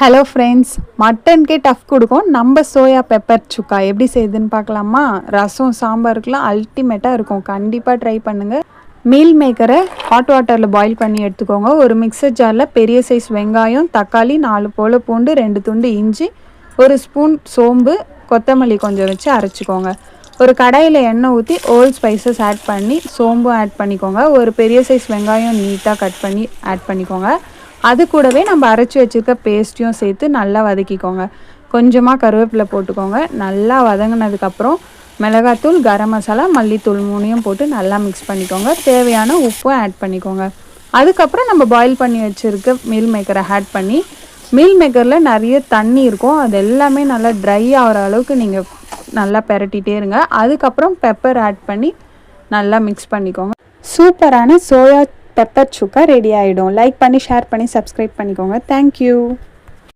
Hello friends, மட்டனுக்கே tough கொடுக்கும் நம்ம soya pepper சுக்கா எப்படி செய்யுதுன்னு பார்க்கலாமா? ரசம் சாம்பாருக்குலாம் அல்டிமேட்டாக இருக்கும். கண்டிப்பாக ட்ரை பண்ணுங்கள். மீல் மேக்கரை ஹாட் வாட்டரில் பாயில் பண்ணி எடுத்துக்கோங்க. ஒரு மிக்சர் ஜாரில் பெரிய சைஸ் வெங்காயம், தக்காளி, 4 போல் பூண்டு, 2 துண்டு இஞ்சி, 1 ஸ்பூன் சோம்பு, கொத்தமல்லி கொஞ்சம் வச்சு அரைச்சிக்கோங்க. ஒரு கடாயில் எண்ணெய் ஊற்றி ஓல் ஸ்பைசஸ் ஆட் பண்ணி சோம்பும் ஆட் பண்ணிக்கோங்க. ஒரு பெரிய சைஸ் வெங்காயம் நீட்டாக கட் பண்ணி ஆட் பண்ணிக்கோங்க. அது கூடவே நம்ம அரைச்சி வச்சுருக்க பேஸ்ட்டையும் சேர்த்து நல்லா வதக்கிக்கோங்க. கொஞ்சமாக கருவேப்பிலை போட்டுக்கோங்க. நல்லா வதங்கினதுக்கப்புறம் மிளகாத்தூள், கரம் மசாலா, மல்லித்தூள் 3யும் போட்டு நல்லா மிக்ஸ் பண்ணிக்கோங்க. தேவையான உப்பும் ஆட் பண்ணிக்கோங்க. அதுக்கப்புறம் நம்ம பாயில் பண்ணி வச்சுருக்க மீல் மேக்கரை ஆட் பண்ணி, மீல் மேக்கரில் நிறைய தண்ணி இருக்கும், அது எல்லாமே நல்லா ட்ரை ஆகிற அளவுக்கு நீங்கள் நல்லா பெரட்டிகிட்டே இருங்க. அதுக்கப்புறம் பெப்பர் ஆட் பண்ணி நல்லா மிக்ஸ் பண்ணிக்கோங்க. சூப்பரான சோயா பெப்பர் சுக்கா ரெடி ஆகிடும். லைக் பண்ணி, ஷேர் பண்ணி, சப்ஸ்கிரைப் பண்ணிக்கோங்க. தேங்க்யூ.